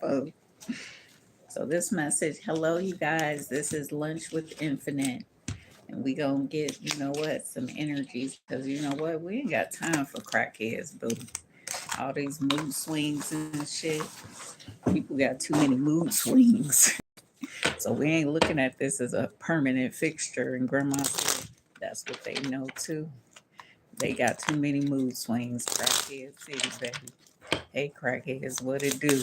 Boo. So this message, hello you guys. This is Lunch with Infinite. And we gonna get, you know what, some energies. Cause you know what? We ain't got time for crackheads, boo. All these mood swings and shit. People got too many mood swings. So we ain't looking at this as a permanent fixture. And grandma said that's what they know too. They got too many mood swings. Crackhead city, baby. Hey crackheads, what it do?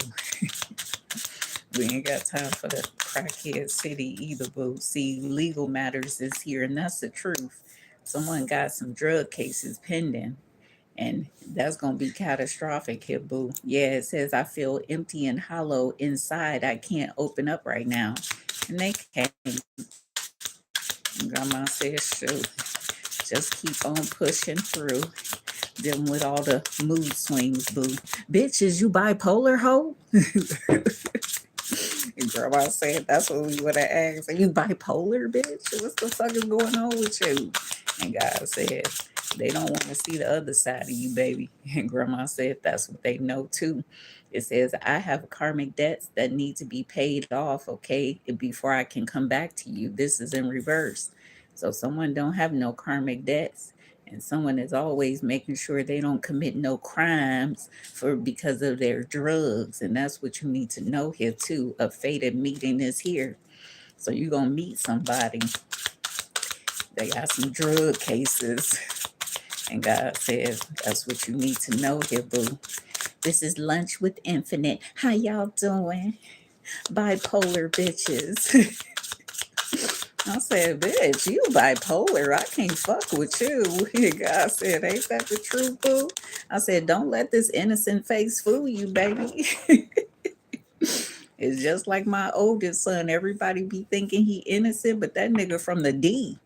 We ain't got time for the crackhead city either, boo. See, legal matters is here, and that's the truth. Someone got some drug cases pending, and that's gonna be catastrophic here, boo. Yeah, it says I feel empty and hollow inside. I can't open up right now, and they can't. Grandma says, shoot, just keep on pushing through. Dealing with all the mood swings, boo. Bitch, is you bipolar, hoe? And grandma said that's what we would have asked. Are you bipolar, bitch? What the fuck is going on with you? And God said they don't want to see the other side of you, baby. And grandma said that's what they know too. It says I have karmic debts that need to be paid off, okay, before I can come back to you. This is in reverse. So someone don't have no karmic debts, and someone is always making sure they don't commit no crimes for because of their drugs. And that's what you need to know here too. A fated meeting is here. So you're gonna meet somebody. They got some drug cases. And God says that's what you need to know here, boo. This is Lunch with Infinite. How y'all doing? Bipolar bitches. I said, bitch, you bipolar. I can't fuck with you. God said, ain't that the truth, boo? I said, don't let this innocent face fool you, baby. It's just like my oldest son. Everybody be thinking he innocent, but that nigga from the D.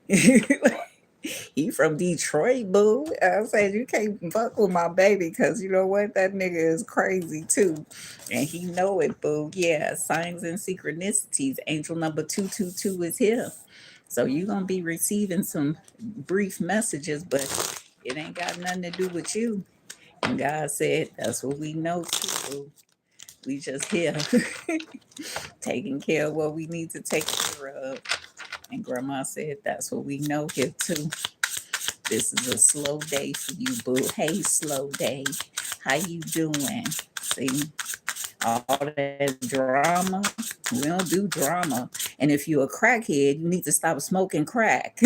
He from Detroit, boo. I said, you can't fuck with my baby because you know what? That nigga is crazy too. And he know it, boo. Yeah, signs and synchronicities. Angel number 222 is here. So you're going to be receiving some brief messages, but it ain't got nothing to do with you. And God said, that's what we know too, boo. We just here taking care of what we need to take care of. And grandma said, that's what we know here too. This is a slow day for you, boo. Hey, slow day. How you doing? See, all that drama. We don't do drama. And if you're a crackhead, you need to stop smoking crack.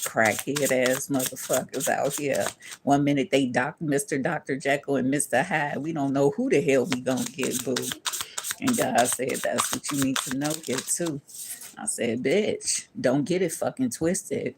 Crackhead ass motherfuckers out here. 1 minute they Mr. Dr. Jekyll and Mr. Hyde. We don't know who the hell we gonna get, boo. And God said that's what you need to know here too. I said, bitch, don't get it fucking twisted.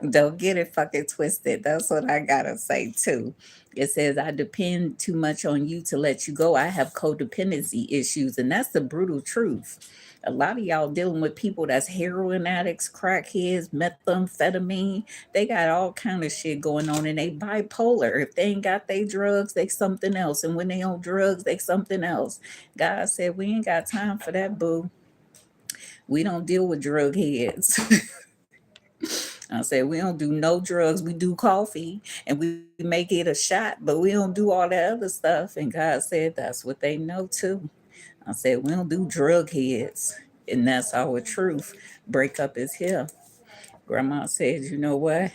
Don't get it fucking twisted. That's what I gotta say too. It says, I depend too much on you to let you go. I have codependency issues, and that's the brutal truth. A lot of y'all dealing with people that's heroin addicts, crackheads, methamphetamine. They got all kind of shit going on, and they bipolar. If they ain't got their drugs, they something else. And when they on drugs, they something else. God said, we ain't got time for that, boo. We don't deal with drug heads. I said, we don't do no drugs. We do coffee and we make it a shot, but we don't do all that other stuff. And God said, that's what they know too. I said, we don't do drug heads. And that's our truth. Breakup is here. Grandma said, you know what?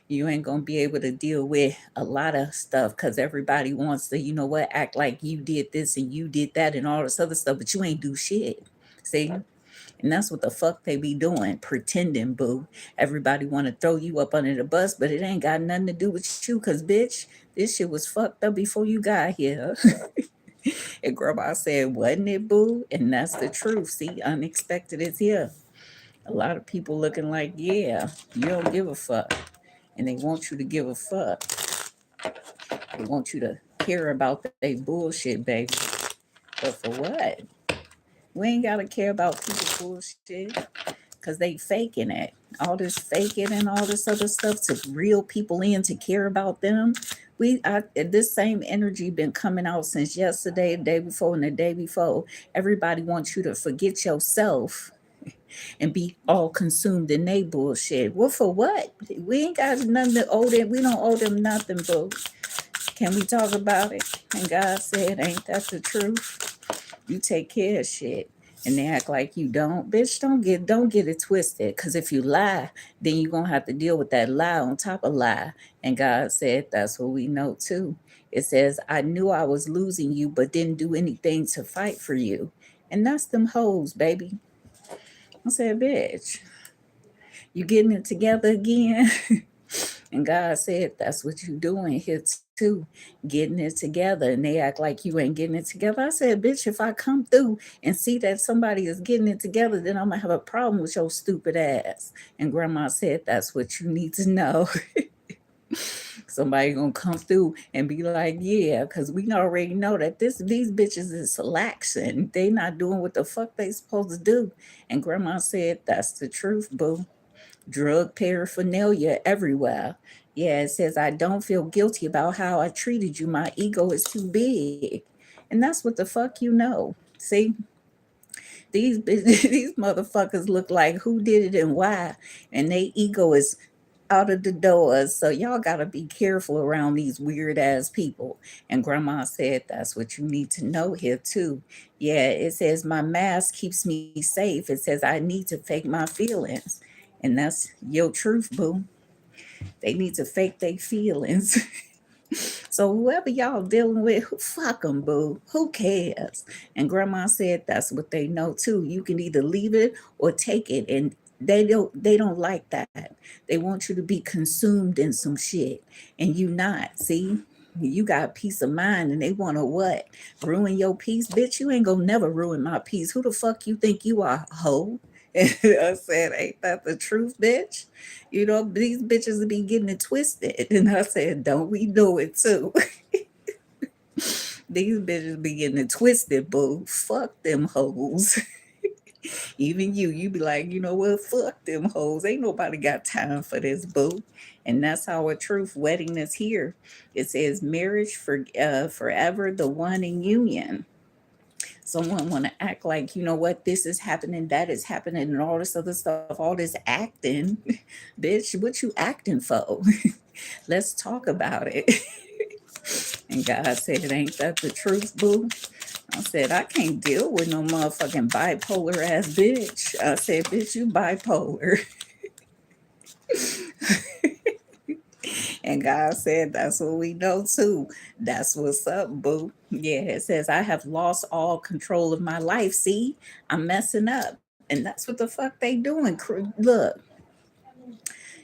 You ain't going to be able to deal with a lot of stuff because everybody wants to, you know what, act like you did this and you did that and all this other stuff, but you ain't do shit. See? And that's what the fuck they be doing, pretending, boo. Everybody want to throw you up under the bus, but it ain't got nothing to do with you, because, bitch, this shit was fucked up before you got here. And grandma said, wasn't it, boo? And that's the truth. See, unexpected is here. A lot of people looking like, yeah, you don't give a fuck. And they want you to give a fuck. They want you to care about their bullshit, baby. But for what? We ain't got to care about people's bullshit because they faking it. All this faking and all this other stuff to reel people in to care about them. This same energy been coming out since yesterday, the day before, and the day before. Everybody wants you to forget yourself and be all consumed in they bullshit. Well, for what? We ain't got nothing to owe them. We don't owe them nothing, boo. Can we talk about it? And God said, ain't that the truth? You take care of shit. And they act like you don't. Bitch, don't get it twisted. Cause if you lie, then you're gonna have to deal with that lie on top of lie. And God said that's what we know too. It says, I knew I was losing you, but didn't do anything to fight for you. And that's them hoes, baby. I said, bitch, you getting it together again? And God said, that's what you doing here too, getting it together. And they act like you ain't getting it together. I said, bitch, if I come through and see that somebody is getting it together, then I'm going to have a problem with your stupid ass. And grandma said, that's what you need to know. Somebody gonna come through and be like, yeah, because we already know that these bitches is selection. They not doing what the fuck they supposed to do. And grandma said, that's the truth, boo. Drug paraphernalia everywhere. Yeah, it says, I don't feel guilty about how I treated you. My ego is too big. And that's what the fuck you know. See? These motherfuckers look like who did it and why. And they ego is out of the doors. So y'all gotta be careful around these weird ass people. And grandma said that's what you need to know here too. Yeah, it says my mask keeps me safe. It says I need to fake my feelings. And that's your truth, boo. They need to fake their feelings. So whoever y'all dealing with, fuck them, boo. Who cares? And grandma said that's what they know too. You can either leave it or take it, and they don't like that. They want you to be consumed in some shit, and you not. See, you got peace of mind, and they want to what? Ruin your peace, bitch. You ain't gonna never ruin my peace. Who the fuck you think you are, hoe? I said, ain't that the truth, bitch? You know, these bitches be getting it twisted. And I said, don't we do it too? These bitches be getting it twisted, boo. Fuck them hoes. Even you be like, you know what? Fuck them hoes. Ain't nobody got time for this, boo. And that's our truth wedding is here. It says marriage for forever, the one in union. Someone want to act like, you know what, this is happening, that is happening, and all this other stuff, all this acting. Bitch, what you acting for? Let's talk about it. And God said, ain't that the truth, boo? I said, I can't deal with no motherfucking bipolar ass bitch. I said, bitch, you bipolar. And God said, that's what we know too. That's what's up, boo. Yeah, it says, I have lost all control of my life. See, I'm messing up. And that's what the fuck they doing. Look,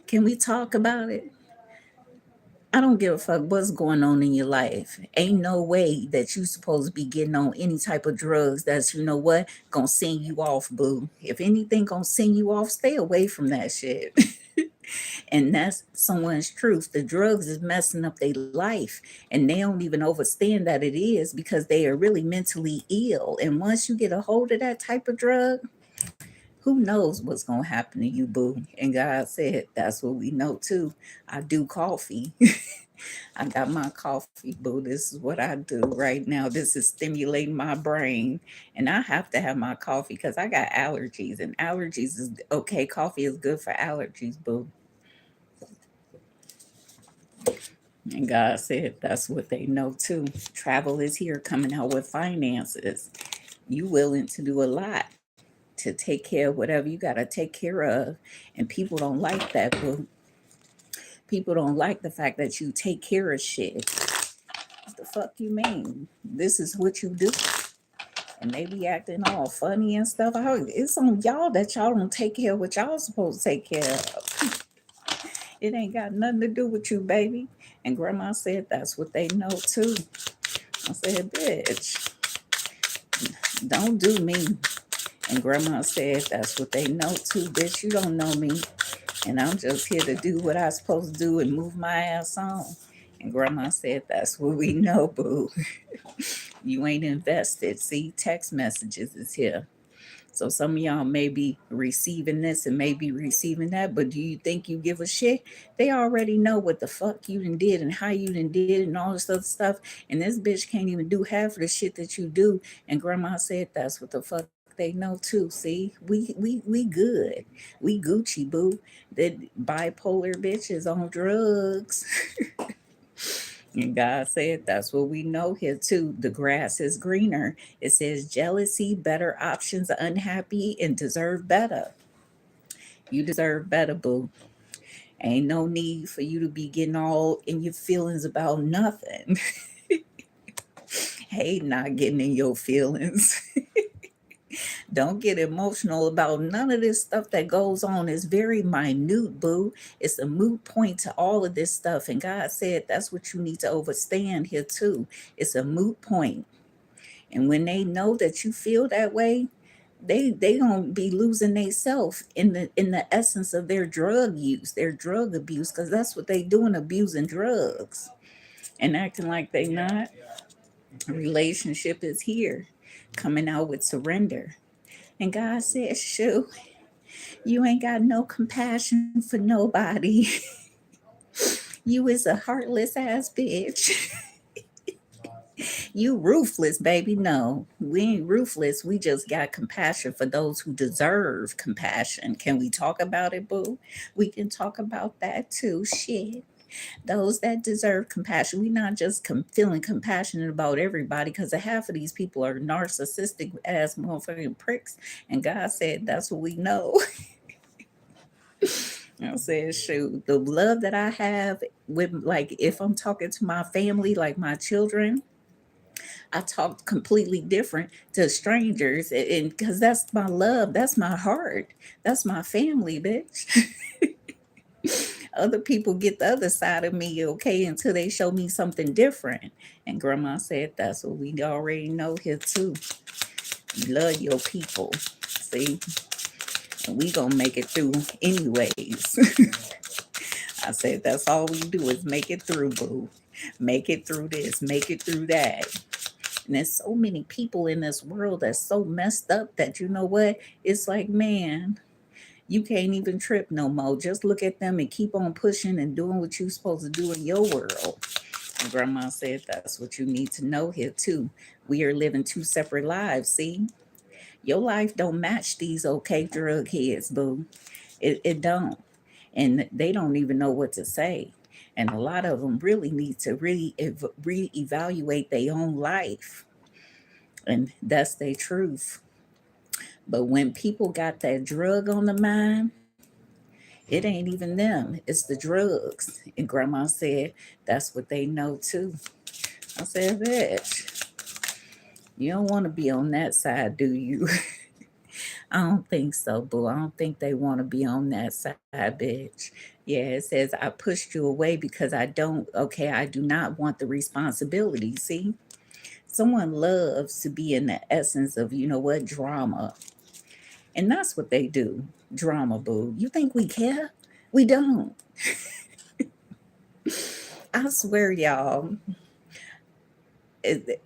can we talk about it? I don't give a fuck what's going on in your life. Ain't no way that you supposed to be getting on any type of drugs that's, you know what, gonna send you off, boo. If anything gonna send you off, stay away from that shit. And that's someone's truth. The drugs is messing up their life, and they don't even understand that it is because they are really mentally ill. And once you get a hold of that type of drug, who knows what's gonna happen to you, boo? And God said, that's what we know too. I do coffee. I got my coffee, boo. This is what I do right now. This is stimulating my brain. And I have to have my coffee because I got allergies. And allergies is okay. Coffee is good for allergies, boo. And God said that's what they know too. Travel is here coming out with finances. You willing to do a lot to take care of whatever you got to take care of. And people don't like that, boo. People don't like the fact that you take care of shit. What the fuck you mean? This is what you do. And they be acting all funny and stuff. It's on y'all that y'all don't take care of what y'all supposed to take care of. It ain't got nothing to do with you, baby. And grandma said that's what they know too. I said, bitch, don't do me. And grandma said that's what they know too, bitch. You don't know me. And I'm just here to do what I supposed to do and move my ass on. And grandma said that's what we know, boo. You ain't invested. See, text messages is here. So some of y'all may be receiving this and may be receiving that, but do you think you give a shit? They already know what the fuck you done did and how you done did and all this other stuff. And this bitch can't even do half of the shit that you do. And grandma said that's what the fuck they know too. See, we good. We Gucci, boo. That bipolar bitch is on drugs. And God said, that's what we know here too. The grass is greener. It says jealousy, better options, unhappy, and deserve better. You deserve better, boo. Ain't no need for you to be getting all in your feelings about nothing. Hey, not getting in your feelings. Don't get emotional about none of this stuff that goes on. It's very minute, boo. It's a moot point to all of this stuff. And God said that's what you need to understand here too. It's a moot point. And when they know that you feel that way, they gonna be losing themselves in the essence of their drug use, their drug abuse, because that's what they doing, abusing drugs and acting like they not. Relationship is here, coming out with surrender. And God said, shoot, you ain't got no compassion for nobody. You is a heartless ass bitch. You ruthless, baby. No, we ain't ruthless. We just got compassion for those who deserve compassion. Can we talk about it, boo? We can talk about that too. Shit. Those that deserve compassion. We're not just feeling compassionate about everybody, because half of these people are narcissistic ass motherfucking pricks. And God said, that's what we know. I said, shoot, the love that I have with, like, if I'm talking to my family, like my children, I talk completely different to strangers. And because that's my love, that's my heart, that's my family, bitch. Other people get the other side of me, okay, until they show me something different. And grandma said, that's what we already know here too. You love your people. See? And we gonna make it through anyways. I said, that's all we do is make it through, boo. Make it through this, make it through that. And there's so many people in this world that's so messed up that, you know what? It's like, man, you can't even trip no more. Just look at them and keep on pushing and doing what you're supposed to do in your world. And grandma said, that's what you need to know here too. We are living two separate lives, see? Your life don't match these okay drug heads, boo. It don't. And they don't even know what to say. And a lot of them really need to reevaluate their own life. And that's their truth. But when people got that drug on the mind, it ain't even them, it's the drugs. And grandma said, that's what they know too. I said, bitch, you don't want to be on that side, do you? I don't think so, boo. I don't think they want to be on that side, bitch. Yeah, it says, I pushed you away because I don't, okay, I do not want the responsibility. See, someone loves to be in the essence of, you know what, drama. And that's what they do. Drama, boo. You think we care? We don't. I swear, y'all,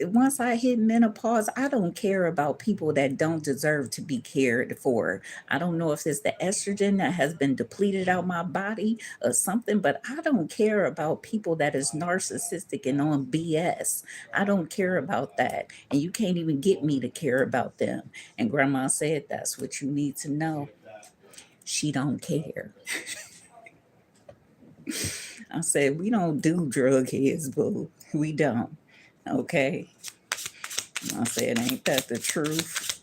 once I hit menopause, I don't care about people that don't deserve to be cared for. I don't know if it's the estrogen that has been depleted out my body or something, but I don't care about people that is narcissistic and on BS. I don't care about that. And you can't even get me to care about them. And grandma said, that's what you need to know. She don't care. I said, we don't do drug heads, boo. We don't. Okay. I said, ain't that the truth?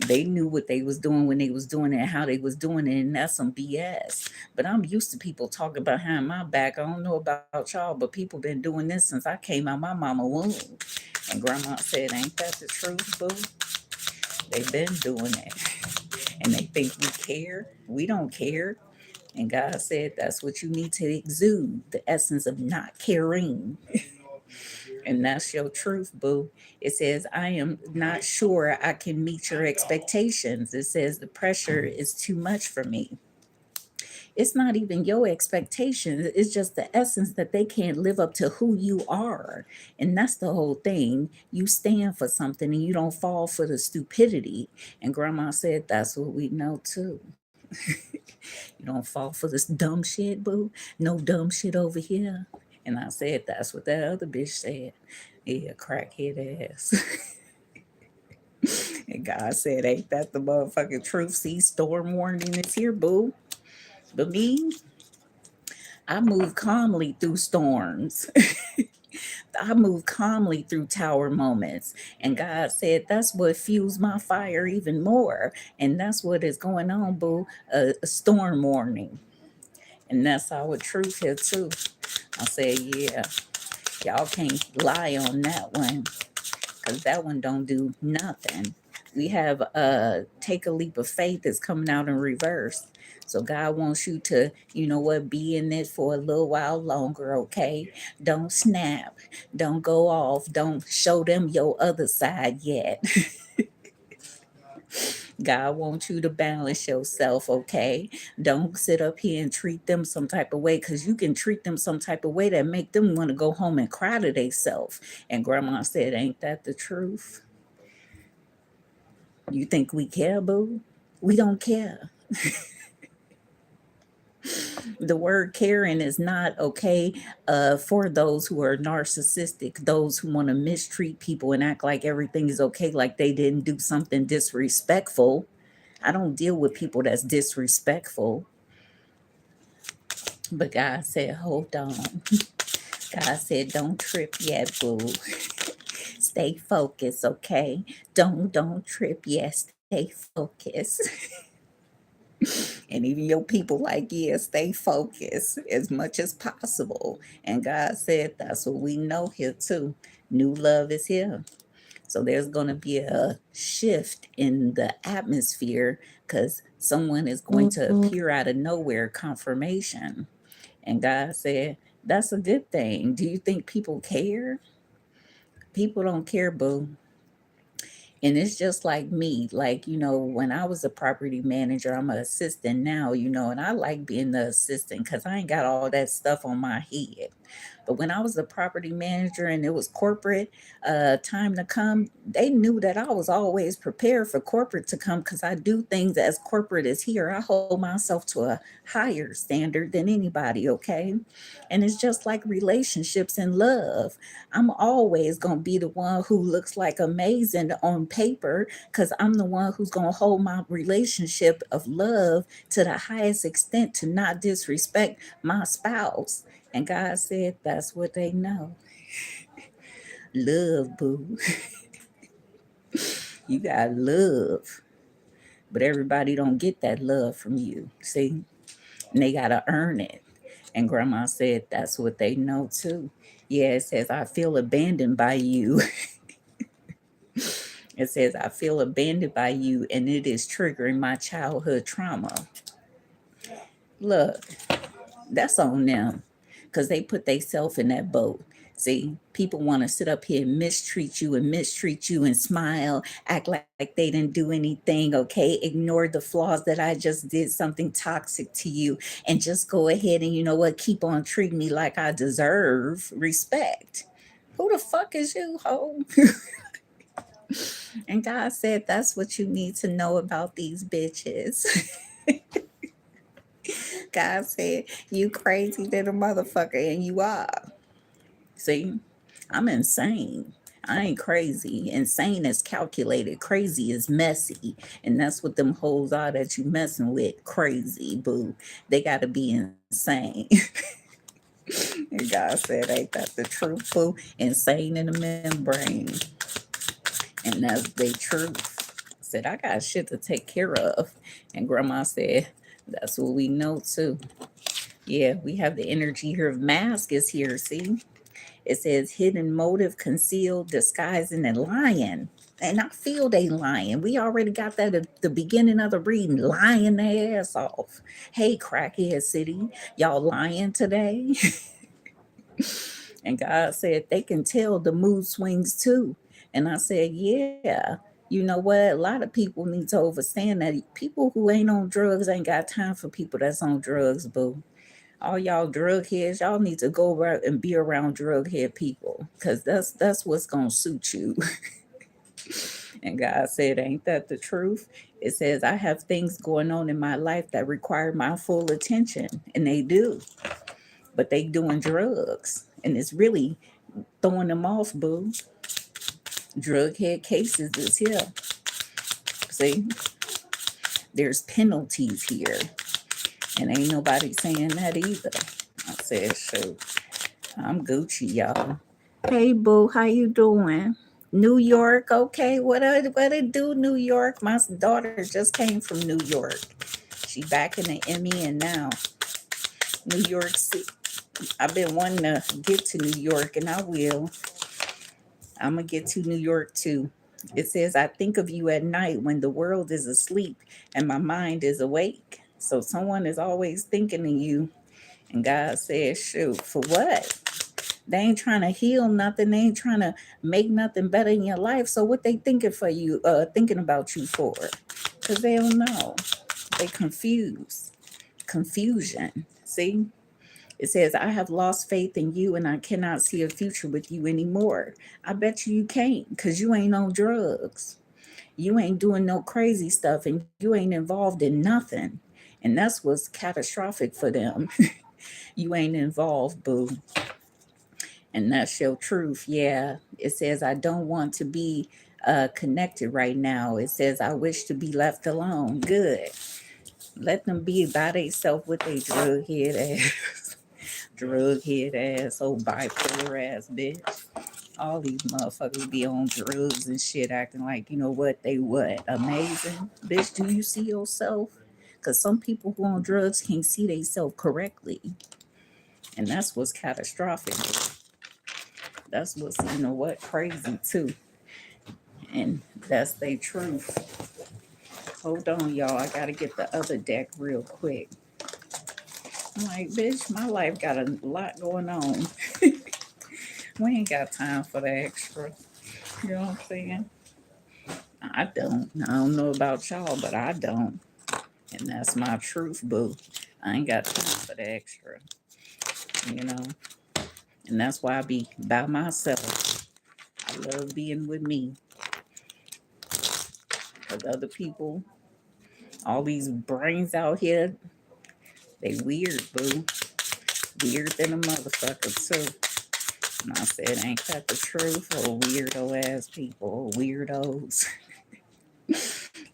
They knew what they was doing when they was doing it and how they was doing it, and that's some BS. But I'm used to people talking behind my back. I don't know about y'all, but people been doing this since I came out my mama womb. And grandma said, ain't that the truth, boo? They been doing it. And they think we care. We don't care. And God said, that's what you need to exude, the essence of not caring. And that's your truth, boo. It says, I am not sure I can meet your expectations. It says, the pressure is too much for me. It's not even your expectations. It's just the essence that they can't live up to who you are. And that's the whole thing. You stand for something and you don't fall for the stupidity. And grandma said, that's what we know too. You don't fall for this dumb shit, boo. No dumb shit over here. And I said, that's what that other bitch said. Yeah, crackhead ass. And God said, ain't that the motherfucking truth? See, storm warning is here, boo. But me, I move calmly through storms. I move calmly through tower moments. And God said, that's what fuels my fire even more. And that's what is going on, boo. A storm warning. And that's our truth here, too. I said, yeah, y'all can't lie on that one, because that one don't do nothing. We have take a leap of faith that's coming out in reverse. So God wants you to, you know what, be in it for a little while longer, okay? Don't snap. Don't go off. Don't show them your other side yet. God wants you to balance yourself, okay? Don't sit up here and treat them some type of way, because you can treat them some type of way that make them want to go home and cry to themselves. And grandma said, ain't that the truth? You think we care, boo? We don't care. The word caring is not okay for those who are narcissistic, those who want to mistreat people and act like everything is okay, like they didn't do something disrespectful. I don't deal with people that's disrespectful. But God said, hold on. God said, don't trip yet, boo. Stay focused, okay? Don't trip yet. Stay focused. And even your people like, yeah, stay focused as much as possible. And God said, that's what we know here too. New love is here. So there's going to be a shift in the atmosphere, because someone is going to appear out of nowhere, confirmation. And God said, that's a good thing. Do you think people care? People don't care, boo. And it's just like me, like, you know, when I was a property manager, I'm an assistant now, you know, and I like being the assistant because I ain't got all that stuff on my head. But when I was a property manager and it was corporate time to come, they knew that I was always prepared for corporate to come, because I do things as corporate as here. I hold myself to a higher standard than anybody, okay? And it's just like relationships and love. I'm always going to be the one who looks like amazing on paper, because I'm the one who's going to hold my relationship of love to the highest extent, to not disrespect my spouse. And God said, that's what they know. Love, boo. You got love. But everybody don't get that love from you. See? And they got to earn it. And grandma said, that's what they know too. Yeah, it says, I feel abandoned by you. It says, I feel abandoned by you, and it is triggering my childhood trauma. Look, that's on them, because they put themselves in that boat. See, people want to sit up here and mistreat you and smile, act like they didn't do anything, okay? Ignore the flaws that I just did something toxic to you, and just go ahead and, you know what, keep on treating me like I deserve respect. Who the fuck is you, ho? And God said, that's what you need to know about these bitches. God said, you crazy little motherfucker, and you are. See, I'm insane. I ain't crazy. Insane is calculated. Crazy is messy. And that's what them hoes are that you messing with. Crazy, boo. They got to be insane. And God said, ain't that the truth, boo? Insane in the membrane. And that's the truth. I said, I got shit to take care of. And grandma said, that's what we know too. Yeah, we have the energy here of mask is here, see? It says hidden motive, concealed, disguising, and lying. And I feel they lying. We already got that at the beginning of the reading, lying their ass off. Hey, crackhead city, y'all lying today? And God said they can tell the mood swings too. And I said, yeah, you know what? A lot of people need to understand that people who ain't on drugs ain't got time for people that's on drugs, boo. All y'all drug heads, y'all need to go around and be around drug head people, because that's what's gonna suit you. And God said, ain't that the truth? It says, I have things going on in my life that require my full attention, and they do. But they doing drugs, and it's really throwing them off, boo. Drug head cases is here. See, there's penalties here, and ain't nobody saying that either. I said, shoot, I'm Gucci, y'all. Hey, boo, how you doing? New York, okay. What it do, New York? My daughter just came from New York. She back in the Emmy, and now New York City. I've been wanting to get to New York, and I will. I'm gonna get to New York too. It says, I think of you at night when the world is asleep and my mind is awake. So someone is always thinking of you. And God says, shoot, for what? They ain't trying to heal nothing. They ain't trying to make nothing better in your life. So what they thinking for you, thinking about you for? Because they don't know. They confused. Confusion. See? It says, I have lost faith in you and I cannot see a future with you anymore. I bet you can't because you ain't on drugs. You ain't doing no crazy stuff and you ain't involved in nothing. And that's what's catastrophic for them. You ain't involved, boo. And that's your truth. Yeah. It says, I don't want to be connected right now. It says, I wish to be left alone. Good. Let them be by themselves with their drug head ass. Drug head ass, old bipolar ass bitch. All these motherfuckers be on drugs and shit, acting like, you know what, they what? Amazing? Bitch, do you see yourself? Because some people who on drugs can't see themselves correctly. And that's what's catastrophic. That's what's, you know what, crazy too. And that's their truth. Hold on, y'all. I gotta get the other deck real quick. I'm like, bitch, my life got a lot going on. We ain't got time for the extra. You know what I'm saying? I don't. I don't know about y'all, but I don't. And that's my truth, boo. I ain't got time for the extra. You know? And that's why I be by myself. I love being with me. Because other people, all these brains out here, they weird, boo. Weird than a motherfucker, too. And I said, ain't that the truth? Oh, weirdo ass people, weirdos.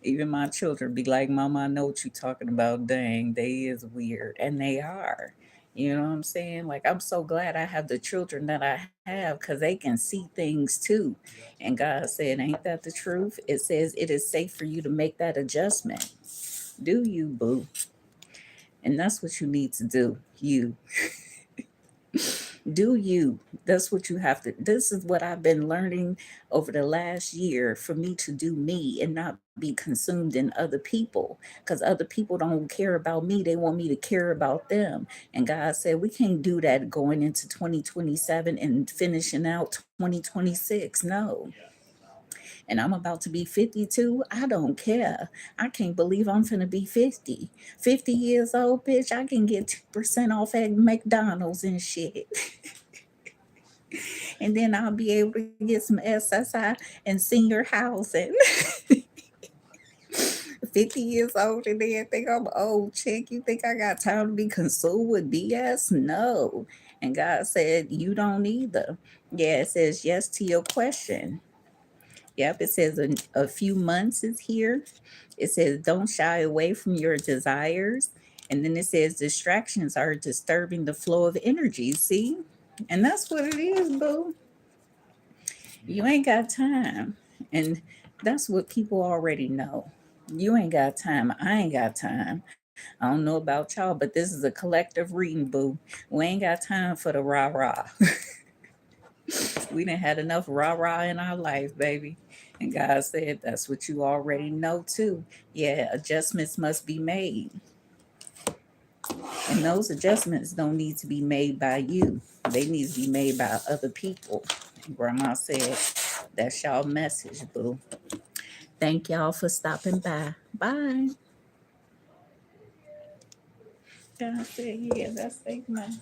Even my children be like, Mama, I know what you talking about. Dang, they is weird. And they are. You know what I'm saying? Like, I'm so glad I have the children that I have because they can see things too. And God said, ain't that the truth? It says it is safe for you to make that adjustment. Do you, boo? And that's what you need to do. You. Do you. That's what you have to. This is what I've been learning over the last year for me to do me and not be consumed in other people because other people don't care about me. They want me to care about them. And God said, we can't do that going into 2027 and finishing out 2026. No. And I'm about to be 52. I don't care. I can't believe I'm finna be 50. 50 years old, bitch. I can get 2% off at McDonald's and shit. And then I'll be able to get some SSI and senior housing. 50 years old and then think I'm old, chick. You think I got time to be consumed with BS? No. And God said, you don't either. Yeah, it says yes to your question. Yep, it says a few months is here. It says don't shy away from your desires. And then it says distractions are disturbing the flow of energy. See? And that's what it is, boo. You ain't got time. And that's what people already know. You ain't got time. I ain't got time. I don't know about y'all, but this is a collective reading, boo. We ain't got time for the rah rah. We done had enough rah rah in our life, baby. And God said, that's what you already know, too. Yeah, adjustments must be made. And those adjustments don't need to be made by you, they need to be made by other people. And Grandma said, that's y'all message, boo. Thank y'all for stopping by. Bye. God said, yeah, that's their